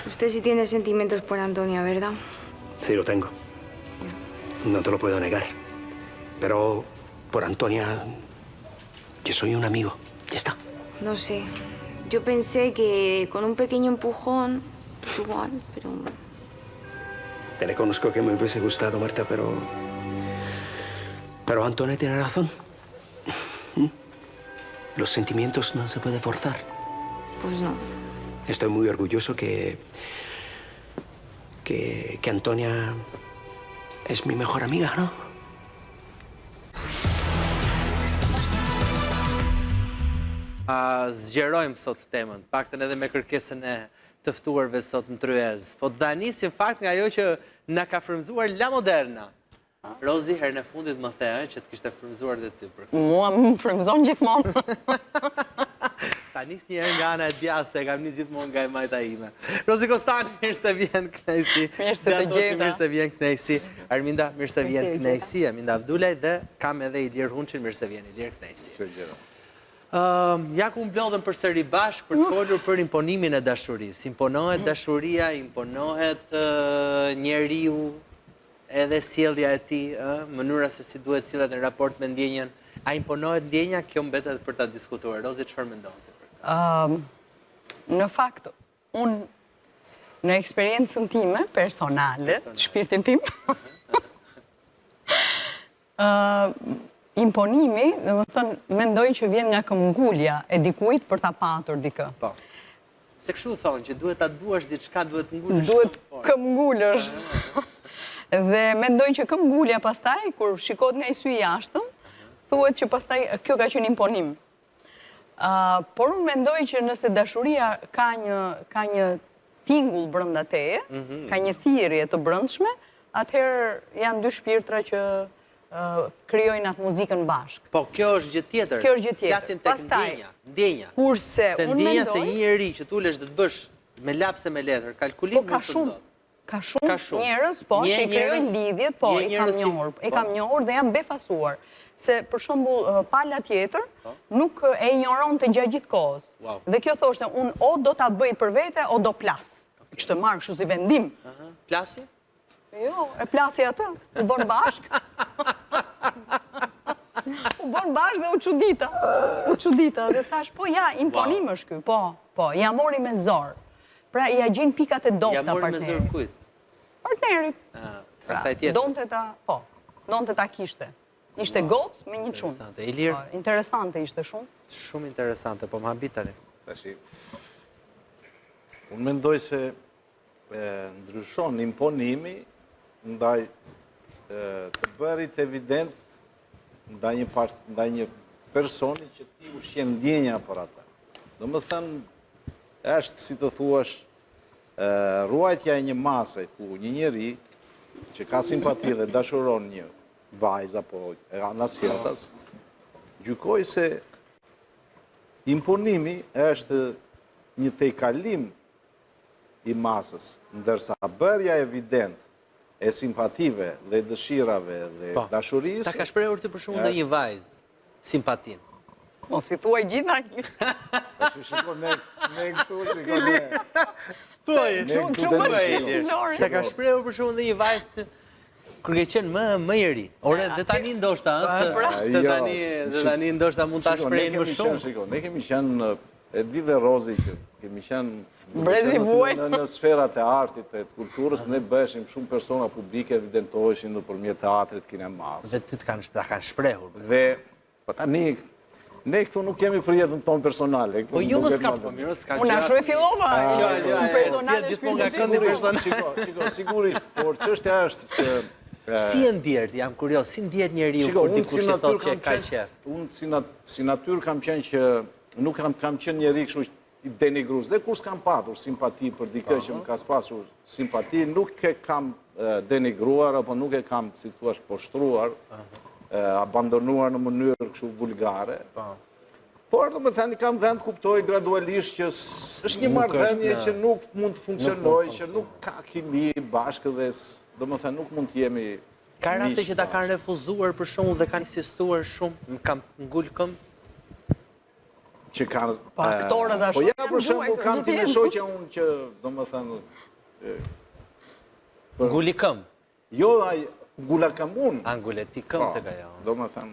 Usted sí tiene sentimientos por Antonia, ¿verdad? Sí, lo tengo. No te lo puedo negar. Pero por Antonia, yo soy un amigo. Ya está. No sé. Yo pensé que con un pequeño empujón, igual, pero... Te reconozco que me hubiese gustado, Marta, pero Antonia tiene razón. Los sentimientos no se pueden forzar. Pues no. Estoy muy orgulloso que Antonia es mi mejor amiga, ¿no? Zgjerojmë sot temën, paktën edhe me kërkesën e të ftuarve sot në tryez. Po da nisim fakt nga ajo që na ka frymzuar La Moderna. Rozi, herën e fundit më the që të kishte frymzuar dhe ty për këtë. Mua më frymzon gjithmonë. Ta nis një herë nga ana e djase, kam nis gjithmonë nga e majta ime. Rozi Kostani, mirë se vjen Knejsi. Mirë se të gjeta. Mirë se vjen Knejsi. Arminda, mirë se vjen Knejsi. Arminda Avdulaj dhe kam edhe Ilir Hunçin, mirë se vjen Ilir Knejsi. Ja ku mblodhen përsëri bashkë për të folur për imponimin e dashurisë. Imponohet dashuria, imponohet njeriu, edhe sjellja e tij, mënyra se si duhet sillet në raport me ndjenjen. A imponohet ndjenja? Kjo mbetet për ta diskutuar. Rozi, çfarë mendon ti për këtë? Në fakt, unë në eksperiencën time personale, shpirtin tim, imponimi, dhe më thënë, mendoj që vjen nga këmbgulja e dikujt për ta patur dikë. Po. Se kështu thonë që duhet ta duash diçka, duhet ngulësh. Duhet këmbgulësh. Dhe mendoj që këmbgulja pastaj, kur shikohet nga i sy i jashtëm, thuhet që pastaj kjo ka qenë imponim. Por unë mendoj që nëse dashuria ka një tingull brenda teje, ka një thirrje të brendshme, atëherë janë dy shpirtra që krijojnë atë muzikën bashkë. Po, kjo është gjë tjetër. Kjo është gjë tjetër. Flasim tek ndjenja. Kurse se unë ndjenja mendoj se një njerëz që tulesh të të bësh me lapse me letër, kalkulim po ka shumë. Ka shumë njerëz, po, që i krijojnë lidhjet, po, i kam njohur dhe jam befasuar. Se, për shembull, pala tjetër nuk e ignoronte gjatë gjithë kohës. Dhe kjo thoshte, unë o do ta bëj për vete, o do plas. Kishte marrë kështu si vendim. Plasi? Jo, e plasi atë, u bën bashk. U bën bashk dhe u çudita. Dhe thash, po ja, imponim është ky, po, ja mori me zor. Pra, ja gjin pikat e dopta partnerit. Ja mori me zor kujt? Partnerit. Pastaj tjetër. Donte ta kishte. Ishte gocë me një çun. Interesante ishte shumë. Shumë interesante, po më habit tani. Tashi, unë mendoj se ndryshon imponimi ndaj të bërit evident ndaj një personi që ti ushqen ndjenja për ata. Do më thënë, është, si të thuash, ruajtja e një mase ku një njeri që ka simpati dhe dashuron një vajzë apo anasjetas, gjykoj se imponimi është një tejkalim i masës, ndërsa bërja evident e simpative dhe dëshirave dhe dashurisë... Ta ka shprehur ti për shembull ndaj një vajzë simpatin. Mos i thuaj gjitha. Shiko ne këtu, shiko ne. Ta ka shprehur për shembull ndaj një vajzë kur ke qenë më i ri. Ore, dhe tani ndoshta, se tani ndoshta mund ta shprehin më shumë. Shiko, ne kemi qenë, e di dhe Rozi që kemi qenë në sferat e artit, e të kulturës, ne bëshim shumë persona publike, evidentoheshin nëpërmjet teatrit, kinemas. Dhe ty ta kanë shprehur. Dhe, po tani, ne këtu nuk kemi për jetën tonë personale. Po ju më s'ka për mirë, s'ka gjë. Unë ashtu e fillova. Personale gjithmonë nga këndi personale. Shiko, sigurisht, por çështja është që si e ndjerë, jam kurios, si ndjet njeriu kur dikush i thotë që ka qef? Unë si natyrë kam qenë që nuk kam qenë njeri kështu i denigrues. Dhe kur s'kam patur simpati për dikë që më ka pasur simpati, nuk e kam denigruar apo nuk e kam, si thua, poshtruar, abandonuar në mënyrë kështu vulgare. Por do të thënë kam dhënë të kuptoj gradualisht që është një marrëdhënie që nuk mund të funksionojë, që nuk ka kimi bashkë dhe do të thënë nuk mund të jemi. Ka raste që ta kanë refuzuar për shkakun dhe kanë insistuar shumë, më kam ngul këmbë. që kanë... Po aktorët ashtu Po ja, janë për shembull, gjuajtur, kam nuk ti me jenë. shoqja unë që, domethënë, Nguli këm. jo ngula këmbun. Anguleti këm të ka janë. Domethënë,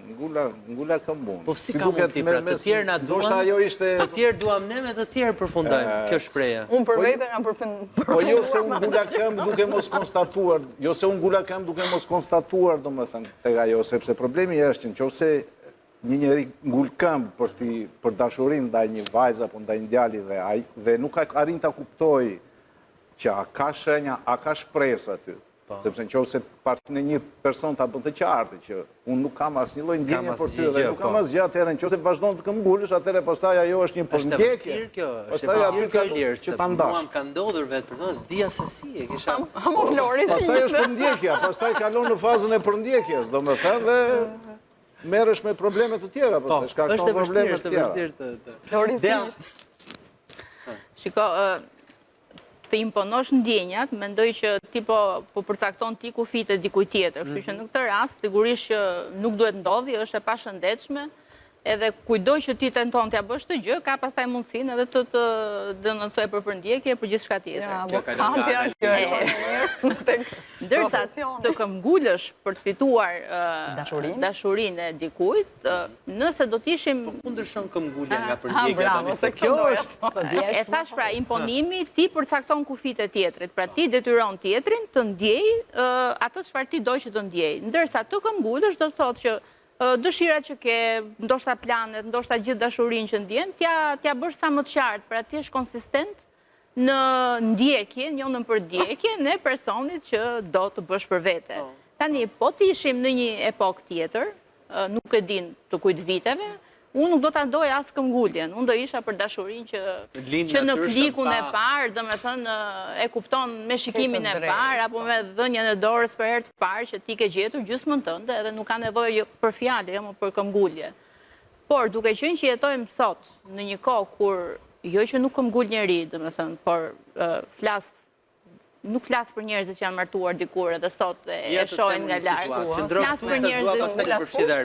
ngula këmbun. Po si ka mundësi, pra të tjerë na duan, ndoshta ajo ishte... të tjerë duam ne me të tjerë përfundojmë, kjo shpreja. Unë për vete kam përfunduar. Po jo se unë ngula këmbë duke mos konstatuar, domethënë, tek ajo, sepse problemi është që nëse një njeri ngul këmbë për dashurinë ndaj një vajze apo ndaj një djali dhe nuk arrin ta kuptoj që a ka shenja, a ka shpresë aty. Sepse nëse në një person ta bën të qartë që unë nuk kam asnjë lloj ndjenje për ty dhe nuk kam asgjë atëherë, nëse vazhdon të këmbgulesh, atëherë pastaj ajo është një përndjekje. Pastaj aty ka lirë që ta ndash. Muam ka ndodhur vetë për to, s'dia se si e kisha. Hamo Flori si Pastaj është përndjekja, pastaj kalon në fazën e përndjekjes, domethënë dhe merresh me probleme të tjera, pastaj shkakton probleme të tjera. Flori si ishte. Shiko, të imponosh ndjenjat, mendoj që ti po përcakton ti kufit e dikuj tjetër. Kështu që në këtë rast, sigurisht që nuk duhet ndodhi, është e pashëndetshme, edhe kujdo që ti tenton t'ja bësh të gjë, ka pastaj mundësinë edhe të denoncoj për përndjekje për gjithçka tjetër. Avokatja, kjo e Ndërsa të këmbgulësh për të fituar dashurinë e dikujt, nëse do t'ishim... Ku ndryshon këmbgulja nga përndjekja? Bravo, se kjo është... E thash pra, imponimi ti përcakton kufit e tjetrit, pra ti detyron tjetrin të ndjej atë çfarë ti do që të ndjej. Ndërsa të këmbgulësh do të thotë që dëshirat që ke, ndoshta planet, ndoshta gjithë dashurinë që ndjen, t'ja bësh sa më të qartë, pra ti është konsistent në ndjekje, jo në përdjekje, në personit që do të bësh për vete. Tani, po t'ishim në një epok tjetër, nuk e din të kujt viteve, unë nuk do t'a doj asë këmbguljen, unë do isha për dashurin që në klikun e parë, do me thënë, e kupton me shikimin e parë, apo me dhënjën e dorës për herë të parë që ti ke gjetur gjysmën tënde, edhe nuk ka nevojë për fjalë, jo më për këmbgulje. Por, duke qenë që jetojmë sot në një kohë kur, jo që nuk këmbgul njeri, do me thënë, por nuk flas për njerëzit që janë martuar dikur edhe sot e shohin nga lartë. Flas për njerëzit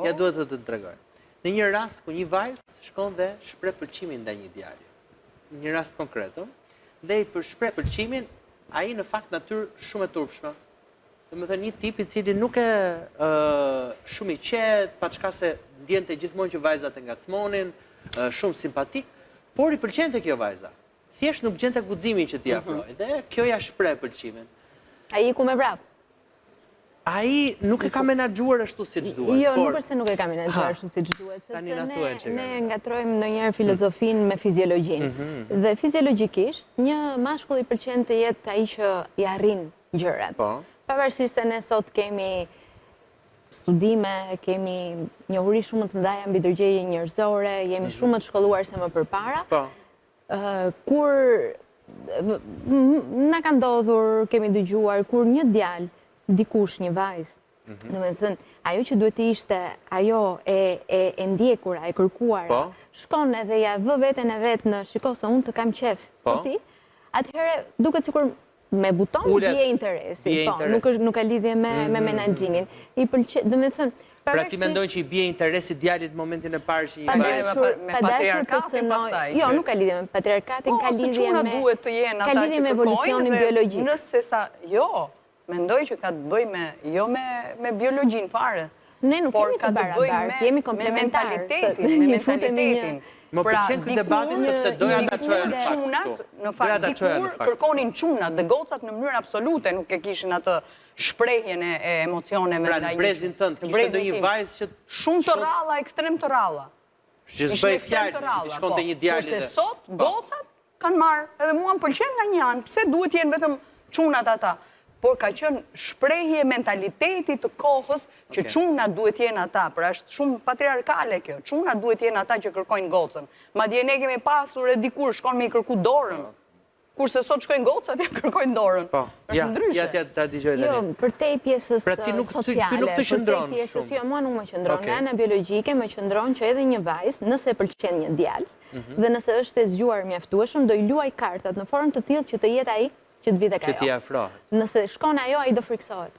Ja duhet të të tregoj. Në një rast ku një vajzë shkon dhe shpreh pëlqimin ndaj një djali. Në një rast konkret, dhe i shpreh pëlqimin ai në fakt natyrë shumë e turpshme. Domethënë një tip i cili nuk e shumë i qetë, pa çka se ndjente gjithmonë që vajzat e ngacmonin, shumë simpatik, por i pëlqente kjo vajza. Thjesht nuk gjente guximin që t'i afrojë dhe kjo ja shpreh pëlqimin. Ai iku me vrap. Ai nuk e ka menaxhuar ashtu siç duhet. Jo, nuk është se nuk e ka menaxhuar ashtu siç duhet, sepse ne ngatrojmë ndonjëherë filozofinë me fiziologjinë. Dhe fiziologjikisht, një mashkull i pëlqen të jetë ai që i arrin gjërat. Pavarësisht se ne sot kemi studime, kemi njohuri shumë të mëdha mbi ndërgjegje njerëzore, jemi shumë më të shkolluar se më përpara. Kur na ka ndodhur, kemi dëgjuar kur një djalë dikush, një vajzë, do me thënë, ajo që duhet të ishte ajo e ndjekura, e kërkuara, shkon edhe ja vë veten e vetë në shiko se unë të kam qef, po ti, atëherë duket sikur me buton bie interesi, nuk ka lidhje me menaxhimin. I pëlqen, do me thënë, pra ti mendon që i bie interesi djalit në momentin e parë që një vajzë me patriarkatin pastaj. Jo, nuk ka lidhje me patriarkatin, ka lidhje me evolucionin biologjik. Nëse sa, jo, mendoj që ka të bëj jo me biologjinë fare. Ne nuk jemi të barabartë, jemi komplementarë. Me mentalitetin. Më pëlqen ky debati sepse doja ta çoja në fakt. Në fakt, dikur kërkonin çunat dhe gocat në mënyrë absolute, nuk e kishin atë shprehjen e emocioneve ndaj. Pra në brezin tënd kishte ndonjë vajzë që shumë të rralla, ekstrem të rralla. Që s'bëj fjalë, shkonte një djalë. Kurse sot gocat kanë marrë, edhe mua më pëlqen nga një anë, pse duhet jenë vetëm çunat ata? Por ka qenë shprehje mentaliteti të kohës që çunat duhet jenë ata, pra është shumë patriarkale kjo, çunat duhet jenë ata që kërkojnë gocën. Madje ne kemi pasur e dikur shkon me i kërku dorën, kurse sot shkojnë gocat e kërkojnë dorën. Është ndryshe. Ja, ta dëgjoj tani. Jo, përtej pjesës sociale, përtej pjesës, jo, mua nuk më qëndron, nga ana biologjike më qëndron që edhe një vajzë, nëse e pëlqen një djalë, dhe nëse është e zgjuar mjaftueshëm, do i luaj kartat në formë të tillë që të jetë ai që të vite ka jo. Që t'i afrohet. Nëse shkon ajo, ai do friksohet.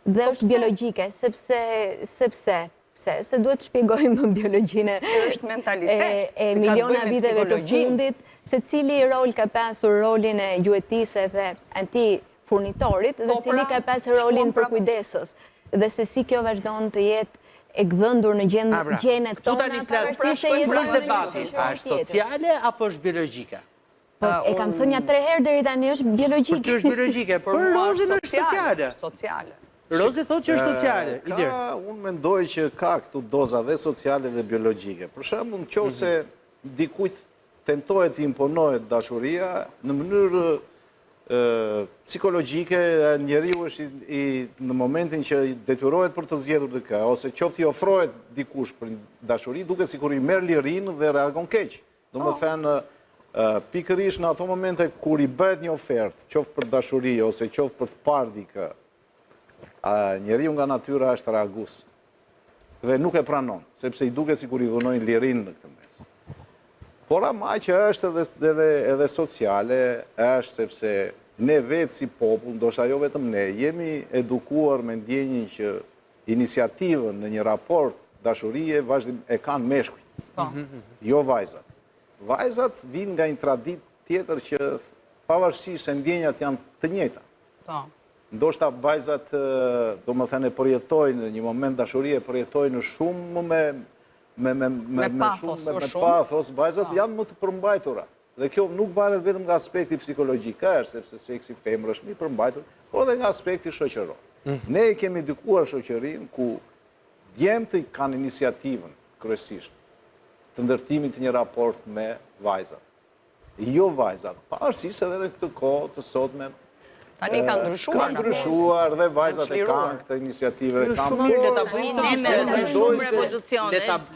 Dhe është biologjike, sepse Pse? Se duhet të shpjegojmë biologjinë është mentalitet, e se ka të miliona bëjë me viteve të psikologjinë. fundit, se cili rol ka pasur rolin e gjuetise dhe anti-furnitorit, dhe cili ka pasur rolin për kujdesës, dhe se si kjo vazhdon të jetë e gdhëndur në gjenet tona, pavarësisht se jetojmë në një shoqëri a është sociale apo është biologjike? Po, e kam thënë ja 3 herë deri tani është biologjike. Për ty është biologjike, për Rozin është sociale. Sociale. Rozi thotë që është sociale. Unë mendoj që ka këtu doza dhe sociale dhe biologjike. Për shembull, nëse dikujt tentohet të imponohet dashuria në mënyrë psikologjike, njeriu është në momentin që detyrohet për të zgjedhur diçka, ose qoftë i ofrohet dikush për dashuri, duket sikur i merr lirinë dhe reagon keq. Domethënë, pikërisht në ato momente kur i bëhet një ofertë, qoftë për dashuri ose qoftë për të parë dikë, njeriu nga natyra është reagues dhe nuk e pranon, sepse i duket sikur i dhunojnë lirinë në këtë mes. Por ama që është edhe sociale, është sepse ne vetë si popull, ndoshta jo vetëm ne, jemi edukuar me ndjenjën që iniciativën në një raport dashurie e kanë meshkujt, jo vajzat. Vajzat vinë nga një traditë tjetër që pavarësisht se ndjenjat janë të njëjta. Ndoshta vajzat, domethënë, përjetojnë në një moment dashurie, përjetojnë shumë me pathos, vajzat janë më të përmbajtura. Dhe kjo nuk varet vetëm nga aspekti psikologjik, sepse seksi femër është më i përmbajtur, por edhe nga aspekti shoqëror. Ne kemi edukuar shoqërinë ku djemtë kanë iniciativën kryesisht të ndërtimit të një raport me vajzat. Jo vajzat, pavarësisht edhe në këtë kohë të sotme. Tani ka ndryshuar. Ka ndryshuar dhe vajzat e kanë këtë iniciativë dhe kanë.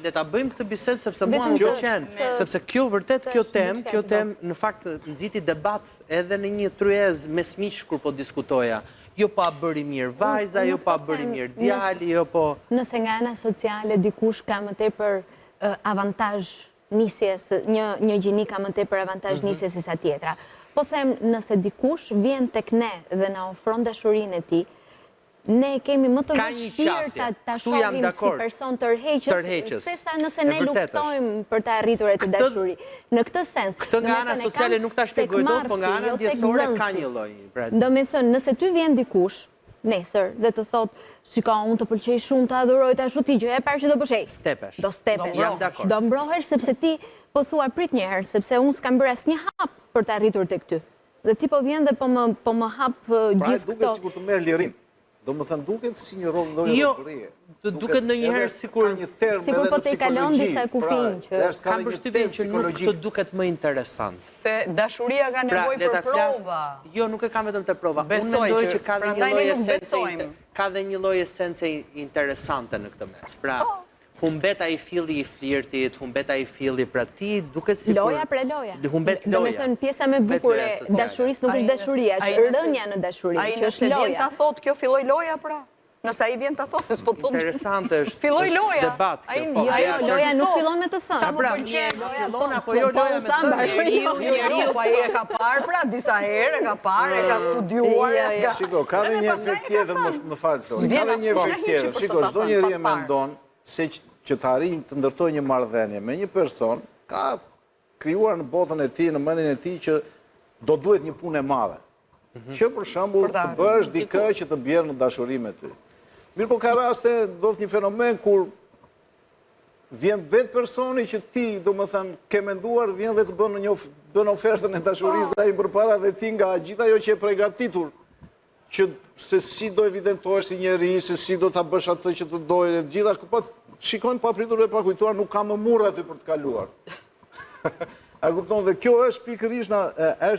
Le ta bëjmë këtë bisedë sepse mua më pëlqen, sepse kjo vërtet kjo temë në fakt nxiti debat edhe në një tryezë mesmiq kur po diskutoja. Jo pa bëri mirë vajza, jo pa bëri mirë djali, jo po. Nëse nga ana sociale dikush ka më tepër avantazh nisjes, një gjini ka më tepër avantazh nisjes se sa tjetra. Po them, nëse dikush vjen tek ne dhe na ofron dashurinë e tij, ne kemi më të vështirë ta shohim si person tërheqës, sesa nëse ne luftojmë për të arritur atë dashuri. Në këtë sens, këtë nga ana sociale nuk ta shpjegoj dot, po nga ana ndjesore ka një lloj. Domethënë, nëse ty vjen dikush nesër dhe të thotë, shiko, unë të pëlqej shumë, të adhuroj, të ashtu ti gjë e parë që do bësh. Stepesh. Do stepesh. Do mbrohesh sepse ti po thua prit një herë, sepse unë s'kam bërë asnjë hap për të arritur tek ty. Dhe ti po vjen dhe po më hap gjithë këto. Pra duket sikur të merr lirin. Domethënë duket si një rol lloj rrugërie. Duket ndonjëherë sikur po të kalon disa kufij që kam përshtypjen që nuk të duket më interesant. Se dashuria ka nevojë për prova. Jo, nuk e kam vetëm të prova. Unë mendoj që ka dhe një lloj esence interesante në këtë mes. Pra, humbet ai filli i flirtit, humbet ai filli pra ti duket sikur loja për loja. Humbet loja. Domethënë pjesa më e bukur e dashurisë nuk është dashuria, është rënja në dashuri, që është loja. Ai vjen ta thotë kjo filloi loja pra. Nëse ai vjen ta thotë, s'po thotë. Interesante është. Filloi loja. Debat kjo. Jo, loja nuk fillon me të thënë. Sa pra, fillon apo jo loja me thënë. Njeriu po ai e ka parë pra disa herë, e ka parë, e ka studiuar. Shiko, ka dhe një efekt tjetër, më fal Flori. Ka dhe një efekt tjetër. Shiko, çdo njeri e mendon se që të arrijë të ndërtojë një marrëdhënie me një person, ka krijuar në botën e tij, në mendjen e tij që do duhet një punë e madhe. Që për shembull të bësh dikë që të bjerë në dashuri me ty. Mirë, po ka raste ndodh një fenomen kur vjen vetë personi që ti, domethënë, ke menduar, vjen dhe të bën ofertën e dashurisë ai përpara dhe ti nga gjithë ajo që e përgatitur, që se si do evidentohesh si njeri, se si do ta bësh atë që të dojë, të gjitha shikojnë pa pritur dhe pa kujtuar, nuk ka më murr aty për të kaluar. A kupton, dhe kjo është pikërisht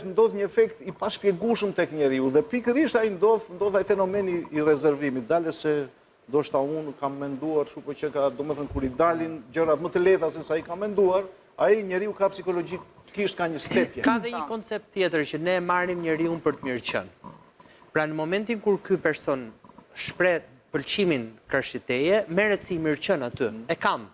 ndodh një efekt i pashpjegueshëm tek njeriu dhe pikërisht ai ndodh ai fenomeni i rezervimit. Dalë se ndoshta unë kam menduar kështu, po që ka, domethënë kur i dalin gjërat më të lehta se sa i ka menduar, ai njeriu ka psikologjikisht ka një stepje. Ka dhe një koncept tjetër që ne marrim njeriu për të mirë qenë. Pra në momentin kur ky person shpreh pëlqimin kërshiteje, merret si i mirë qenë aty. E kam.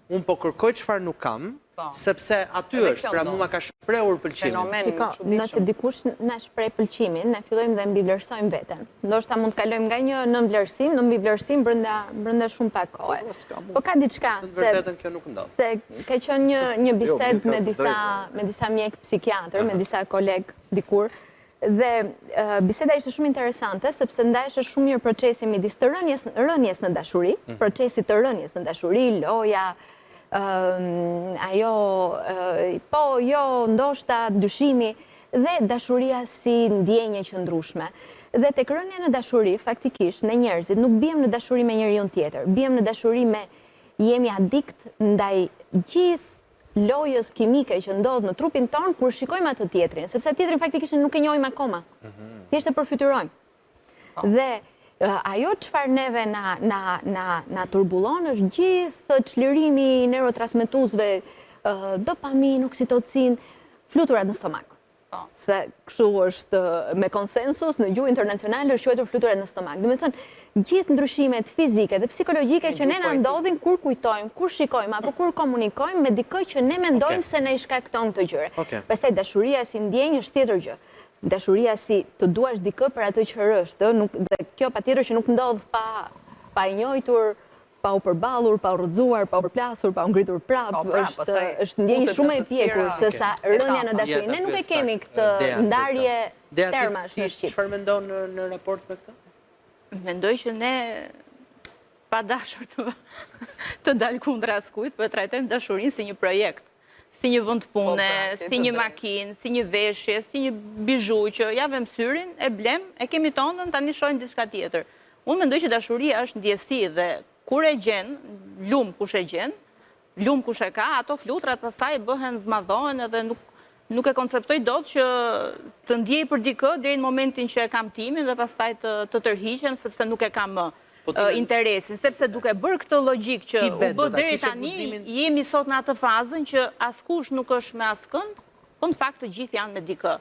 Unë po kërkoj çfarë nuk kam, Sepse aty është, pra mua ka shprehur pëlqimin. Shiko, nëse dikush na shpreh pëlqimin, ne fillojmë dhe mbi vlerësojmë veten. Ndoshta mund të kalojmë nga një në vlerësim, në mbi vlerësim brenda shumë pak kohe. Po ka diçka Në vërtetën kjo nuk ndodh. se ka qenë një bisedë me disa mjek psikiatër, me disa kolegë dikur, dhe biseda ishte shumë interesante, sepse ndajeshte shumë mirë procesi midis të rënjes në dashuri, procesi të rënjes në dashuri, loja, ajo, po, jo, ndoshta, dyshimi, dhe dashuria si ndjenje qëndrueshme. Dhe tek rënja në dashuri, faktikisht, ne njerëzit nuk bijem në dashuri me njeriu tjetër, bijem në dashuri me, jemi adikt ndaj gjithë lojës kimike që ndodh në trupin ton kur shikojmë atë tjetrin, sepse tjetrin faktikisht nuk e njohim akoma. Thjesht e përfytyrojmë. Dhe ajo çfarë neve na turbullon është gjithë çlirimi i neurotransmetuesve, dopamin, oksitocin, fluturat në stomak. Se kështu është me konsensus në gjuhë internacionale është quajtur fluturat në stomak. Do të thënë, gjithë ndryshimet fizike dhe psikologjike që ne na ndodhin kur kujtojmë, kur shikojmë apo kur komunikojmë me dikë që ne mendojmë se na i shkakton këtë gjëre. Pastaj dashuria si ndjenjë është tjetër gjë. Dashuria si të duash dikë për atë që është, dhe kjo patjetër që nuk ndodh pa i njohur, pa u përballur, pa u rrëzuar, pa u përplasur, pa u ngritur prapë, është ndjenjë shumë e pjekur se sa rënja në dashuri. Ne nuk e kemi këtë ndarje termash në Shqip. Çfarë mendon në raport me këtë? Mendoj që ne pa dashur të dalë kundra askujt, po e trajtojmë dashurinë si një projekt, si një vend pune, si një makinë, si një veshje, si një bizhu që ja vëmë syrin, e blem, e kemi tonën, tani shohim diçka tjetër. Unë mendoj që dashuria është ndjesi dhe kur e gjen, lum kush e gjen, lum kush e ka, ato flutrat pastaj bëhen zmadhohen edhe nuk e konceptoj dot që të ndjej për dikë deri në momentin që e kam timin dhe pastaj të tërhiqem sepse nuk e kam më interesin, sepse duke bërë këtë logjik që u bë deri tani, jemi sot në atë fazën që askush nuk është me askënd, po në fakt të gjithë janë me dikë.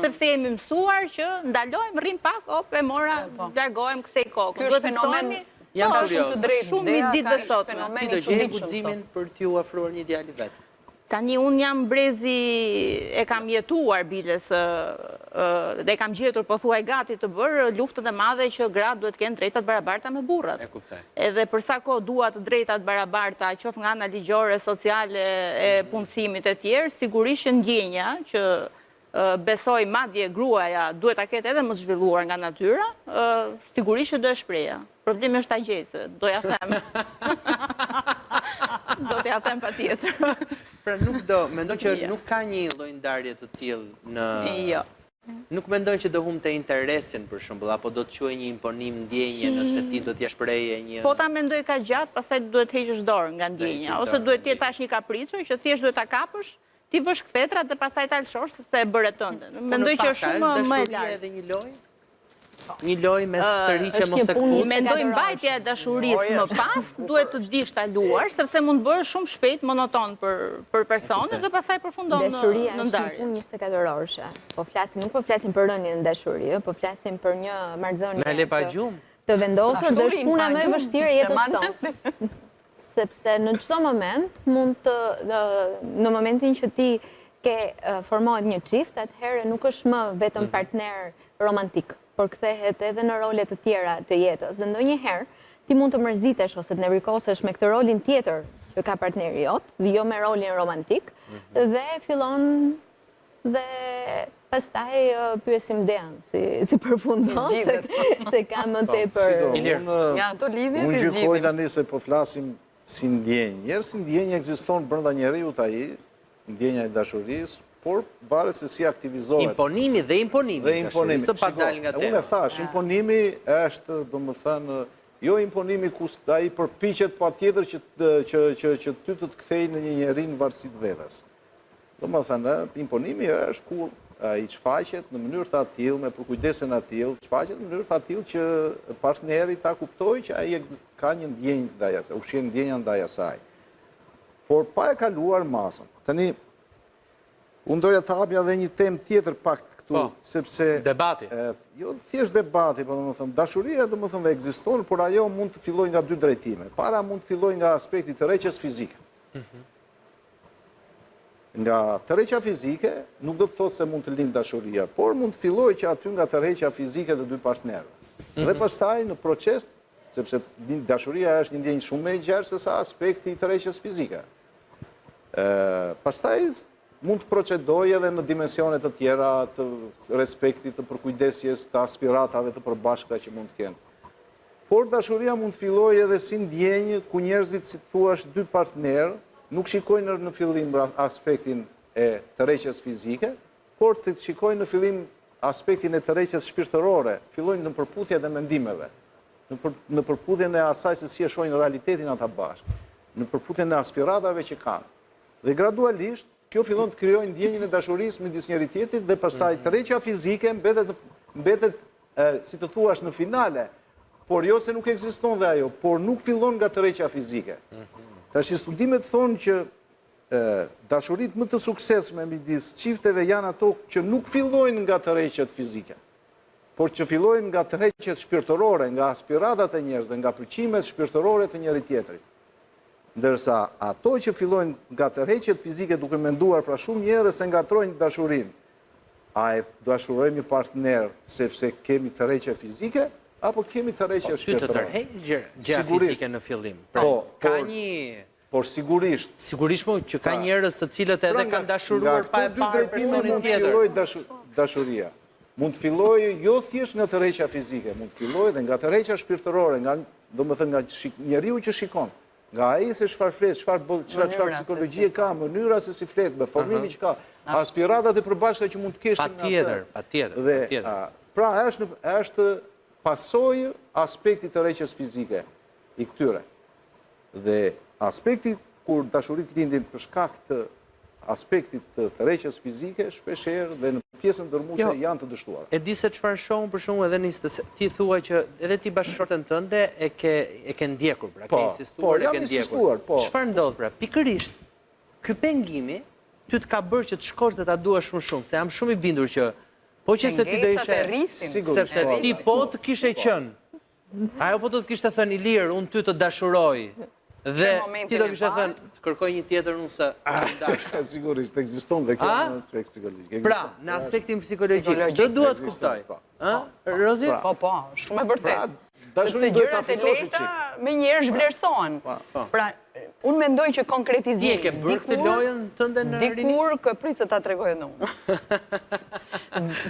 Sepse jemi mësuar që ndalojmë, rrim pak, op, e mora, largohem kësaj kokë. Ky është fenomen jam shumë të drejtë. Shumë i ditë dhe sot. Ti do gjej guximin për t'ju ofruar një djalë vet. Tani unë jam brezi, e kam jetuar biles, dhe e kam gjetur, po thuaj gati të bërë luftën e madhe që gratë duhet kenë drejtat barabarta me burrat. Edhe përsa ko duat drejtat barabarta, qof nga ana ligjore, sociale, e punësimit e tjerë, sigurisht ndjenja që besoj madje gruaja duhet ta ketë edhe më të zhvilluar nga natyra, sigurisht do e shpreja. Problemi është ta gjej, se do ja them. Do t'ja them patjetër. Pra mendoj që nuk ka një lloj ndarje të tillë në... Jo. Nuk mendoj që do humbte interesin për shembull, apo do të quajë një imponim ndjenje nëse ti do t'ja shprehje një... Po ta mendoj ka gjatë, pastaj duhet heqësh dorë nga ndjenja, ose duhet të jetë tash një kapricë që thjesht duhet ta kapësh, ti vësh kthetrat dhe pastaj ta lëshosh sepse e bëre tënde. Mendoj që është shumë më e lartë. Edhe një lojë? Një lojë mes tërhiqje mos e kuptoj. Mendoj mbajtja e dashurisë më pas duhet të dish ta luash, sepse mund të bëhesh shumë shpejt monoton për personin dhe pastaj përfundon në ndarje. Dashuria është një punë 24 orëshe. Nuk po flasim për rënien në dashuri, po flasim për një marrëdhënie të vendosur dhe është puna më e vështirë e jetës tonë. Sepse në çdo moment në momentin që ti formohet një çift, atëherë nuk është më vetëm partner romantik, por kthehet edhe në role të tjera të jetës. Dhe ndonjëherë ti mund të mërzitesh ose të nevrikosesh me këtë rolin tjetër që ka partneri jot, dhe jo me rolin romantik, dhe fillon dhe pastaj pyesim Dean si përfundon se ka më tepër. Unë gjykoj tani se po flasim si ndjenjë. Njerë si ndjenjë ekziston brenda njeriut ai, ndjenja e dashurisë, por varet se si aktivizohet. Imponimi dhe imponimi. Së pa dal nga tema. Unë e thash, imponimi është, domethënë, jo imponimi ku ai përpiqet patjetër që ty të kthej në një njeri në varësi të vetes. Domethënë, imponimi është kur ai shfaqet në mënyrë të tillë, me përkujdesen të tillë, shfaqet në mënyrë të tillë që partneri ta kuptojë që ai ka një ndjenjë ndaj asaj, ushqen ndjenja ndaj asaj. Por pa e kaluar masën. Tani unë doja të hapja edhe një temë tjetër pak këtu, sepse... Debati. Jo, thjesht debati, po domethënë, dashuria domethënë ekziston, por ajo mund të fillojë nga dy drejtime. Para mund të fillojë nga aspekti të rreqës fizike. Nga tërheqja fizike nuk do të thotë se mund të lindë dashuria, por mund të fillojë që aty nga tërheqja fizike të dy partnerëve. Dhe pastaj në proces, sepse dashuria është një ndjenjë shumë më e gjerë se sa aspekti i tërheqjes fizike. Pastaj mund të procedojë edhe në dimensione të tjera të respektit, të përkujdesjes, të aspiratave të përbashkëta që mund të kenë. Por dashuria mund të fillojë edhe si ndjenjë ku njerëzit, si thuash, dy partnerë, nuk shikojnë në fillim aspektin e tërheqjes fizike, por të shikojnë në fillim aspektin e tërheqjes shpirtërore, fillojnë në përputhje dhe mendimeve, në përputhjen e asaj se si e shohin realitetin ata bashkë, në përputhjen e aspiratave që kanë. Dhe gradualisht, kjo fillon të krijojë ndjenjën e dashurisë midis njëri tjetrit dhe pastaj tërheqja fizike mbetet si të thuash në finale, por jo se nuk ekziston dhe ajo, por nuk fillon nga tërheqja fizike. Tash studimet thonë që dashurit më të suksesshme midis çifteve janë ato që nuk fillojnë nga tërheqjet fizike, por që fillojnë nga tërheqjet shpirtërore, nga aspiratat e njerëzve, nga pëlqimet shpirtërore të njëri tjetrit. Ndërsa ato që fillojnë nga tërheqjet fizike duke menduar pra shumë njerëz se ngatrojnë dashurinë. A e dashurojmë një partner sepse kemi tërheqje fizike apo kemi tërheqje shpirtërore? Ty të tërheq gjëra fizike në fillim. Ka një... Por sigurisht. Sigurisht mo që ka njerëz të cilët edhe kanë dashuruar pa e parë personin tjetër. Mund të fillojë dashuria. Mund të fillojë jo thjesht nga tërheqja fizike, mund të fillojë dhe nga tërheqja shpirtërore, nga njeriu që shikon, nga ai se çfarë flet, çfarë psikologjie ka, mënyra se si flet, me formimin që ka, aspiratat e përbashkëta që mund të kesh në Patjetër. Pra është pasojë aspekti të tërheqjes fizike i këtyre. Dhe aspekti kur dashurit lindin për shkak të aspektit të tërheqjes fizike, shpeshherë dhe në pjesën dërmuese janë të dështuara. E di se çfarë shohun për shkakun edhe nisë, ti thua që edhe ti bashkëshorten tënde e ke ndjekur, pra ke insistuar, e ke ndjekur. Çfarë ndodh pra? Pikërisht ky pengimi ty të ka bërë që të shkosh dhe ta duash shumë, se jam shumë i bindur që po që se ti do ishe, sepse ti po të kishe qenë, ajo po të kishte thënë i lirë, unë ty të dashuroj. Dhe ti do kishte thënë, të kërkoj një tjetër unë se dashka. Sigurisht, ekziston dhe kjo në aspekt psikologjik. Pra, në aspektin psikologjik, do duhet të kuptoj. Rozi? Po, shumë e vërtet. Sepse duhet ta gjërat e fitosh lehta me njerëz zhvlerësohen. Pra, unë mendoj që konkretizimi. Ti e ke bërë këtë lojën tënde në rini? Dikur, prit se ta tregoj edhe unë.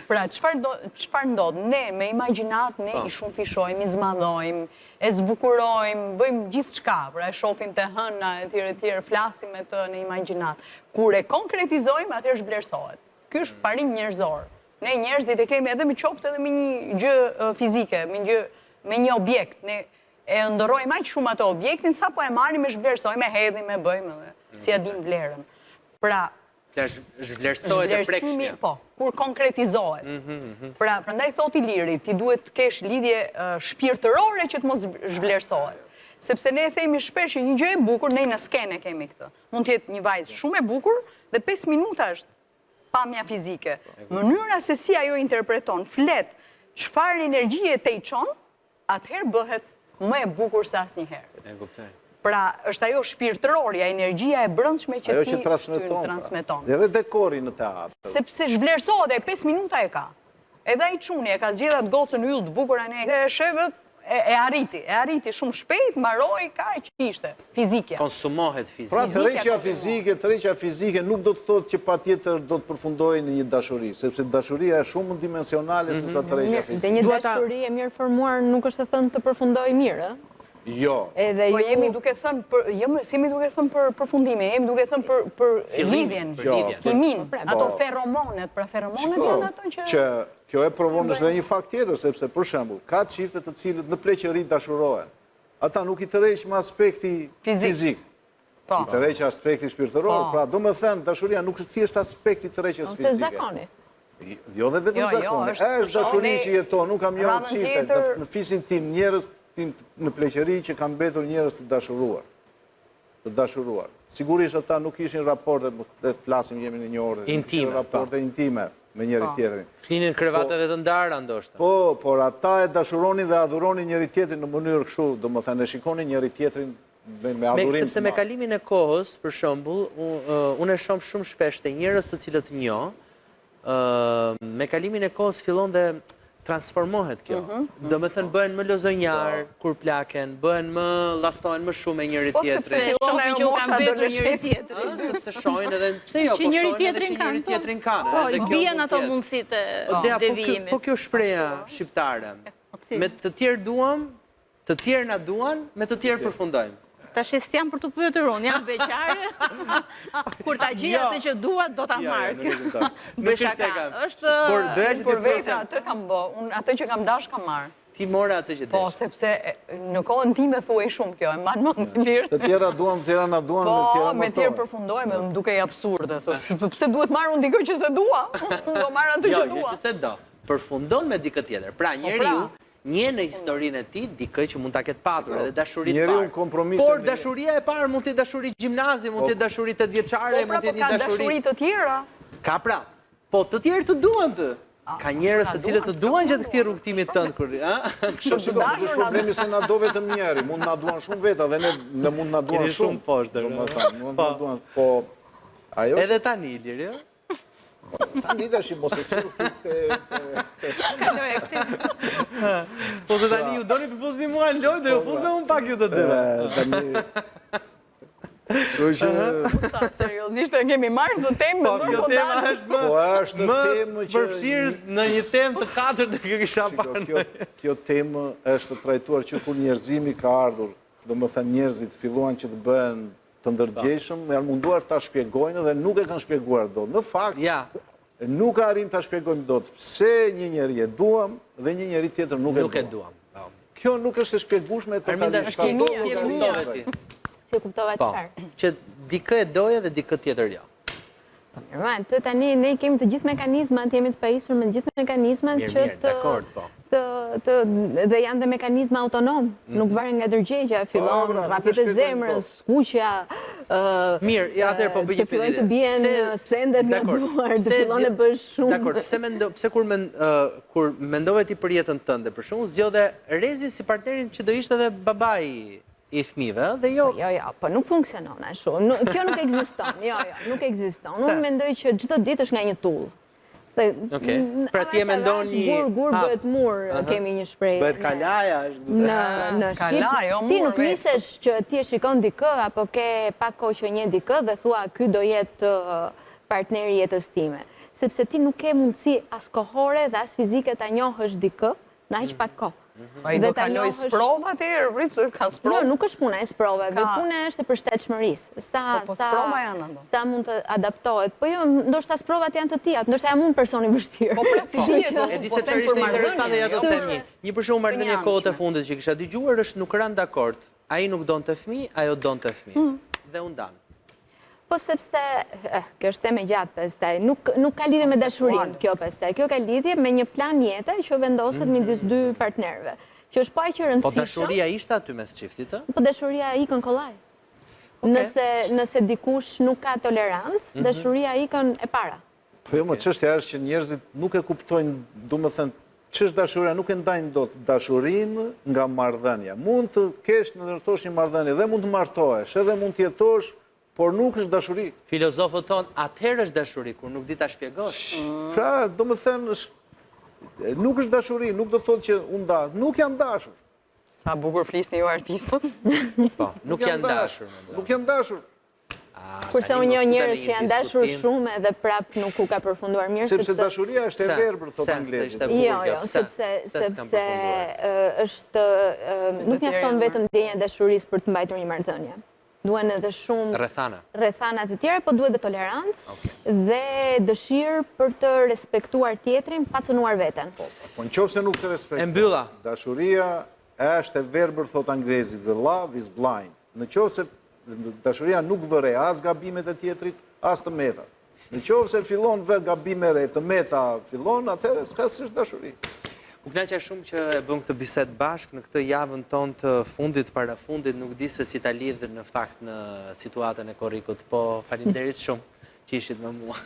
Pra, çfarë ndodh? Ne me imagjinat ne i shumë fishojmë, i zmadhojmë, e zbukurojmë, bëjmë gjithçka, pra e shohim te hëna etj, flasim me të në imagjinat. Kur e konkretizojmë, atëherë zhvlerësohet. Ky është parim njerëzor. Ne njerëzit e kemi edhe me qoftë edhe me një gjë fizike, me një objekt. Ne e ndërrojmë aq shumë ato objektin, sa po e marrim e zhvlerësojmë, e hedhim, e bëjmë edhe, si ja dim vlerën. Pra, zhvlerësohet e prekshmja. Po, kur konkretizohet. Pra, prandaj thot i liri, ti duhet të kesh lidhje shpirtërore që të mos zhvlerësohet. Sepse ne e themi shpesh që një gjë e bukur, ne në skene kemi këtë. Mund të jetë një vajzë shumë e bukur dhe 5 minuta është pamja fizike. Mënyra se si ajo interpreton, flet, çfarë energjie te i çon, atëherë bëhet më e bukur se asnjëherë. E kuptoj. Pra, është ajo shpirtërorja, energjia e brendshme që ti transmeton. Dhe edhe dekori në teatr. Sepse zhvlerësohet, e 5 minuta e ka. Edhe ai çuni e ka zgjedhur gocën yll të bukur anë. Dhe sheve e arriti shumë shpejt, mbaroi kaq që ishte fizike. Konsumohet fizike. Pra tërheqja fizike nuk do të thotë që patjetër do të përfundojë në një dashuri, sepse dashuria është shumë dimensionale se sa tërheqja fizike. Dhe një dashuri e mirë formuar nuk është të thënë të përfundojë mirë, ë? Jo. Po jemi duke thënë për përfundimin, jemi duke thënë për lidhjen, kimin, ato feromonet, pra feromonet janë ato që... Kjo e provon është dhe një fakt tjetër, sepse për shembull, ka çifte të cilët në pleqëri dashurohen. Ata nuk i tërheq me aspekti fizik. I tërheq aspekti shpirtëror. Pra, domethënë, dashuria nuk është thjesht aspekti i tërheqjes fizike. Ose zakoni. Jo dhe vetëm zakoni. Është dashuri që jeton, nuk kam njohur çifte në fisin tim njerëz në pleqëri që kanë mbetur njerëz të dashuruar. Sigurisht ata nuk ishin raporte, flasim jemi në një orë, intime, raporte intime me njëri tjetrin. Flinin krevatet e të ndara ndoshta. Po, por ata e dashuronin dhe adhuronin njëri tjetrin në mënyrë kështu, domethënë e shikonin njëri tjetrin me adhurim. Sepse me kalimin e kohës, për shembull, unë e shoh shumë shpesh te njerëz të cilët njoh, me kalimin e kohës fillon dhe transformohet kjo. Do me thënë bëhen më lozonjar kur plaken, bëhen më lastohen më shumë me njëri tjetrin. Po sepse që u kanë mbetur njëri tjetrin. Sepse shohin edhe pse jo, që njëri tjetrin kanë. Po, i bien ato mundësitë e devijimit. Po kjo shpreha shqiptare. Me të tjerë duam, të tjerë na duan, me të tjerë përfundojmë. Tash s'jam për të pyetur unë, jam beqare. Kur ta gjej atë që dua, do ta marr. Bëj shaka. Është për vetë atë kam bë, unë atë që kam dash kam marr. Ti more atë që desh. Po, sepse në kohën time thuaj shumë kjo, e mban më lirë. Të tjera duam, të tjera na duan, me tjera Po, me tjerë përfundojmë, më dukej absurde, thosh. Pse duhet marr unë dikë që se dua? Unë do marr atë që dua. Jo, që se do. Përfundon me dikë tjetër. Pra, njeriu një në historinë e tij dikë që mund ta ketë patur edhe dashuri të parë. Por dashuria e parë mund të jetë dashuri gjimnazi, mund të jetë dashuri 8 vjeçare, mund të jetë një dashuri të tjera. Ka pra. Po të tjerë të duan të. Ka njerëz të cilët të duan gjatë këtij rrugtimit tënd kur, Kështu që është problemi se na do vetëm njëri, mund na duan shumë veta dhe ne mund na duan shumë poshtë. Mund na duan, po ajo. Edhe tani Ilir, jo? Tani tash mos e sill te kaloj këtë. Po se tani ju doni të fusni mua në lojë, do ju fusë unë pak ju të dy. Tani Sa seriozisht e kemi marrë të temë Po kjo tema është është temë që përfshirë në një temë të katërt që kisha parë. Kjo temë është trajtuar që kur njerëzimi ka ardhur, domethënë njerëzit filluan që të bëhen të ndërgjegjshëm, janë munduar ta shpjegojnë dhe nuk e kanë shpjeguar dot. Në fakt, nuk arrin ta shpjegojmë dot pse një njeri e duam dhe një njeri tjetër nuk e duam. Kjo nuk është e shpjegueshme totalisht. Si kuptova çfarë? Që dikë e doje dhe dikë tjetër jo. Normal, të tani ne kemi të gjithë mekanizmat, jemi të pajisur me të gjithë mekanizmat që dhe janë dhe mekanizma autonom, nuk varen nga dërgjegja, fillon rrapjet e zemrës, skuqja, të fillojnë të bien sendet nga duar, të fillon e bësh shumë. Dakor, pse kur mendove ti për jetën tënde, për shkakun zgjodhe Rezin si partnerin që do ishte edhe babai I fëmijëve dhe jo. Jo, po nuk funksionon ashtu. Kjo nuk ekziston. Jo, nuk ekziston. Unë mendoj që çdo ditë është nga një tull. Pra ti e mendon një gur bëhet mur, kemi një shprehje. Bëhet kalaja në Shqip. Ti nuk nisesh që ti e shikon dikë apo ke pak kohë që njeh dikë dhe thua ky do jetë partneri I jetës time. Sepse ti nuk ke mundësi as kohore dhe as fizike ta njohësh dikë në aq pak kohë. A I do kaloj sprova ti, rritë ka sprova? Jo, nuk është puna e sprovave, puna është e përshtatshmërisë. Sa mund të adaptohet. Po jo, ndoshta sprovat janë të tija, ndoshta jam unë personi vështirë. Po prapë e di se çfarë ishte interesante ja do të them. Një për shembull marrëdhënie kohët e fundit që kisha dëgjuar është nuk rënë dakord. Ai nuk donte fëmijë, ajo donte fëmijë. Dhe u ndan. Po sepse, kjo është temë gjatë pastaj, nuk ka lidhje me dashurinë kjo pastaj, kjo ka lidhje me një plan jete që vendoset midis dy partnerëve, që është pa që rëndësishëm. Po dashuria ishte aty mes çiftit, ë? Po dashuria ikën kollaj. Nëse dikush nuk ka tolerancë, dashuria ikën e para. Po jo, çështja është që njerëzit nuk e kuptojnë, domethënë, ç'është dashuria, nuk e ndajnë dot dashurinë nga marrëdhënia. Mund të kesh ndërtosh një marrëdhënie dhe mund të martohesh, edhe mund të jetosh por nuk është dashuri. Filozofët thonë, atëherë është dashuri, kur nuk di ta shpjegosh. Pra, do më thënë, nuk është dashuri, nuk do thotë që unë da, nuk janë dashur. Sa bukur flisni ju artistët. Po, nuk janë dashur. Nuk janë dashur. Kurse unë njoh njerëz që janë dashur shumë edhe prap nuk u ka përfunduar mirë. Sepse dashuria është e verbër, thotë anglezit. Jo, sepse është, nuk mjafton vetëm ndjenja e dashurisë për të mbajtur një marrëdhënie. Duhen edhe shumë rrethana të tjera, po duhet dhe tolerancë dhe dëshirë për të respektuar tjetrin pa cënuar veten. Po nëse nuk të respekton. Dashuria është e verbër, thot anglezit, the love is blind. Nëse dashuria nuk vëre as gabimet e tjetrit, as të metat. Nëse fillon vë gabime re, të meta fillon, atëherë s'ka s'është dashuri. Më kënaqja shumë që e bëm këtë bisedë bashkë në këtë javën tonë të fundit para fundit, nuk di se si ta lidh në fakt në situatën e korrikut, po faleminderit shumë që ishit me mua.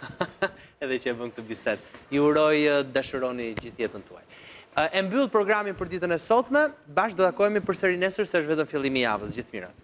Edhe që e bëm këtë bisedë. Ju uroj dashuroni gjithë jetën tuaj. E mbyll programin për ditën e sotme, bashkë do takohemi përsëri nesër se është vetëm fillimi I javës. Gjithë mirat.